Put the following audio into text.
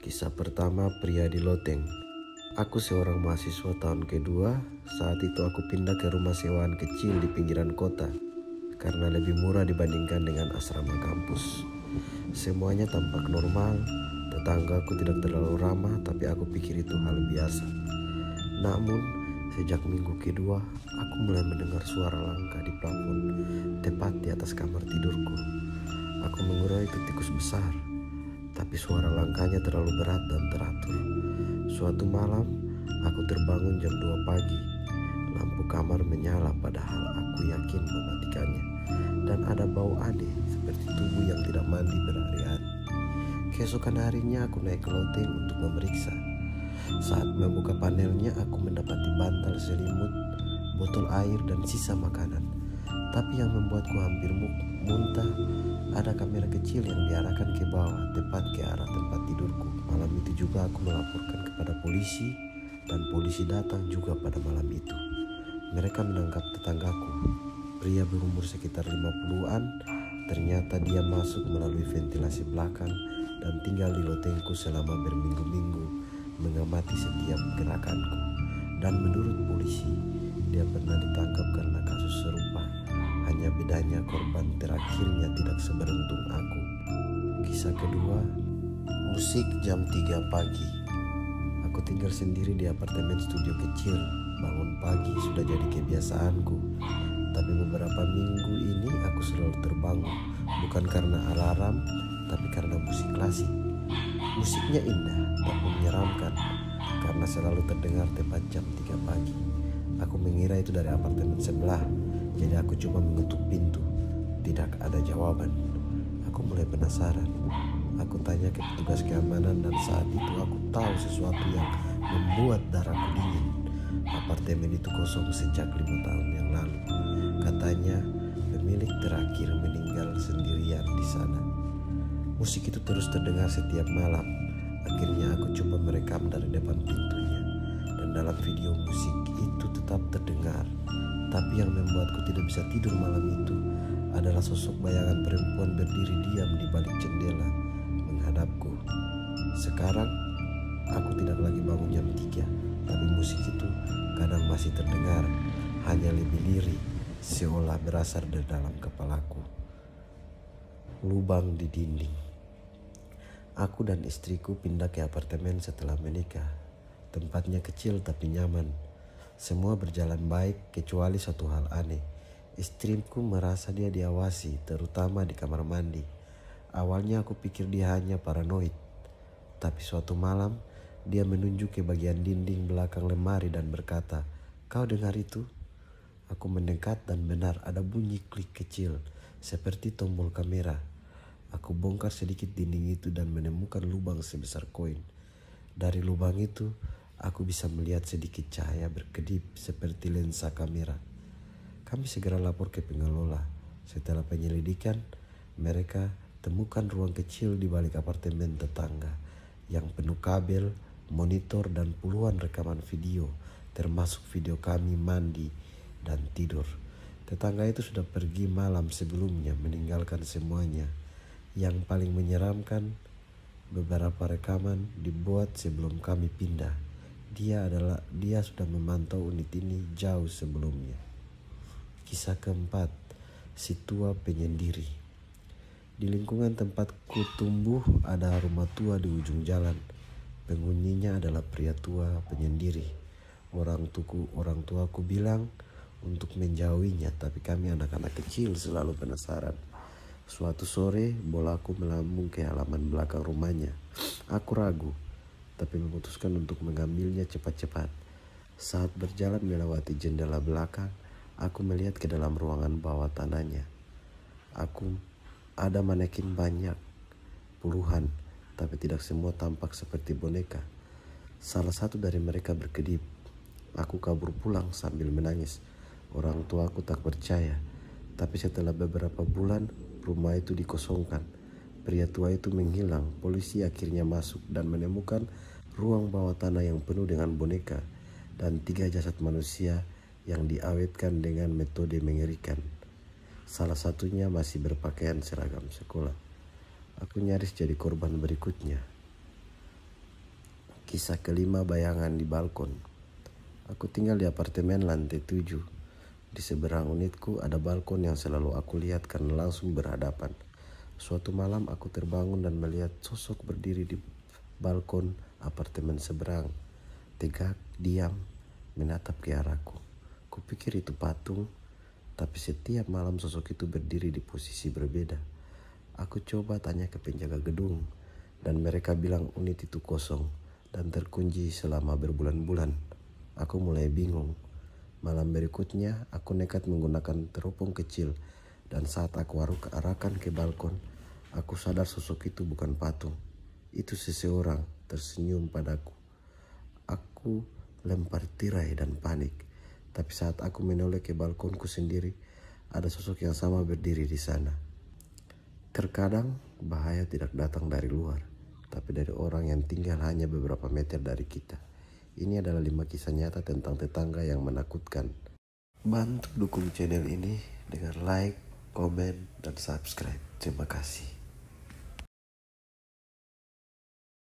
Kisah pertama, pria di loteng. Aku seorang mahasiswa tahun kedua. Saat itu aku pindah ke rumah sewaan kecil di pinggiran kota karena lebih murah dibandingkan dengan asrama kampus. Semuanya tampak normal. Tetanggaku tidak terlalu ramah, tapi aku pikir itu hal biasa. Namun, sejak minggu kedua, aku mulai mendengar suara langkah di plafon tepat di atas kamar tidurku. Aku mengira itu tikus besar, tapi suara langkahnya terlalu berat dan teratur. Suatu malam, aku terbangun jam 2 pagi. Lampu kamar menyala padahal aku yakin mematikannya. Dan ada bau aneh seperti tubuh yang tidak mandi berhari-hari. Keesokan harinya aku naik ke loteng untuk memeriksa. Saat membuka panelnya, aku mendapati bantal selimut, botol air, dan sisa makanan. Tapi yang membuatku hampir muntah, ada kamera kecil yang diarahkan ke bawah, tepat ke arah tempat tidurku. Malam itu juga aku melaporkan kepada polisi, dan polisi datang juga pada malam itu. Mereka menangkap tetanggaku, pria berumur sekitar 50-an. Ternyata dia masuk melalui ventilasi belakang dan tinggal di lotengku selama berminggu-minggu, mengamati setiap gerakanku. Dan menurut polisi, dia pernah ditangkap karena kasus serupa. Hanya bedanya korban terakhirnya tidak seberuntung aku. Kisah kedua, musik jam 3 pagi. Aku tinggal sendiri di apartemen studio kecil. Bangun pagi sudah jadi kebiasaanku. Tapi beberapa minggu ini aku selalu terbangun. Bukan karena alarm, tapi karena musik klasik. Musiknya indah dan menyeramkan karena selalu terdengar tepat jam 3 pagi. Aku mengira itu dari apartemen sebelah. Jadi aku cuma mengetuk pintu. Tidak ada jawaban. Aku mulai penasaran. Aku tanya ke petugas keamanan dan saat itu aku tahu sesuatu yang membuat darahku dingin. Apartemen itu kosong sejak 5 tahun yang lalu. Katanya pemilik terakhir meninggal sendirian di sana. Musik itu terus terdengar setiap malam. Akhirnya aku coba merekam dari depan pintunya. Dan dalam video musik itu tetap terdengar. Tapi yang membuatku tidak bisa tidur malam itu adalah sosok bayangan perempuan berdiri diam di balik jendela menghadapku. Sekarang aku tidak lagi bangun jam 3, tapi musik itu kadang masih terdengar, hanya lebih lirih, seolah berasal dari dalam kepalaku. Lubang di dinding. Aku dan istriku pindah ke apartemen setelah menikah. Tempatnya kecil tapi nyaman. Semua berjalan baik kecuali satu hal aneh. Istriku merasa dia diawasi, terutama di kamar mandi. Awalnya aku pikir dia hanya paranoid. Tapi suatu malam, dia menunjuk ke bagian dinding belakang lemari dan berkata, "Kau dengar itu?" Aku mendekat dan benar ada bunyi klik kecil, seperti tombol kamera. Aku bongkar sedikit dinding itu dan menemukan lubang sebesar koin. Dari lubang itu, aku bisa melihat sedikit cahaya berkedip seperti lensa kamera. Kami segera lapor ke pengelola. Setelah penyelidikan, mereka temukan ruang kecil di balik apartemen tetangga yang penuh kabel, monitor, dan puluhan rekaman video, termasuk video kami mandi dan tidur. Tetangga itu sudah pergi malam sebelumnya, meninggalkan semuanya. Yang paling menyeramkan, beberapa rekaman dibuat sebelum kami pindah. Dia sudah memantau unit ini jauh sebelumnya. Kisah keempat, si tua penyendiri. Di lingkungan tempatku tumbuh ada rumah tua di ujung jalan. Penghuninya adalah pria tua penyendiri. Orang tuaku bilang untuk menjauhinya, tapi kami anak-anak kecil selalu penasaran. Suatu sore, bolaku melambung ke halaman belakang rumahnya. Aku ragu, tapi memutuskan untuk mengambilnya cepat-cepat. Saat berjalan melewati jendela belakang, aku melihat ke dalam ruangan bawah tanahnya. Ada manekin banyak, puluhan, tapi tidak semua tampak seperti boneka. Salah satu dari mereka berkedip. Aku kabur pulang sambil menangis. Orang tuaku tak percaya, tapi setelah beberapa bulan, rumah itu dikosongkan. Pria tua itu menghilang. Polisi akhirnya masuk dan menemukan ruang bawah tanah yang penuh dengan boneka dan 3 jasad manusia yang diawetkan dengan metode mengerikan. Salah satunya masih berpakaian seragam sekolah. Aku nyaris jadi korban berikutnya. Kisah kelima, bayangan di balkon. Aku tinggal di apartemen lantai 7. Di seberang unitku ada balkon yang selalu aku lihat karena langsung berhadapan. Suatu malam aku terbangun dan melihat sosok berdiri di balkon apartemen seberang. Tegak, diam, menatap ke arahku. Kupikir itu patung, tapi setiap malam sosok itu berdiri di posisi berbeda. Aku coba tanya ke penjaga gedung, dan mereka bilang unit itu kosong dan terkunci selama berbulan-bulan. Aku mulai bingung. Malam berikutnya, aku nekat menggunakan teropong kecil, dan saat aku arahkan ke balkon, aku sadar sosok itu bukan patung. Itu seseorang tersenyum padaku. Aku lempar tirai dan panik. Tapi saat aku menoleh ke balkonku sendiri, ada sosok yang sama berdiri di sana. Terkadang bahaya tidak datang dari luar, tapi dari orang yang tinggal hanya beberapa meter dari kita. Ini adalah 5 kisah nyata tentang tetangga yang menakutkan. Bantu dukung channel ini dengan like, komen, dan subscribe. Terima kasih.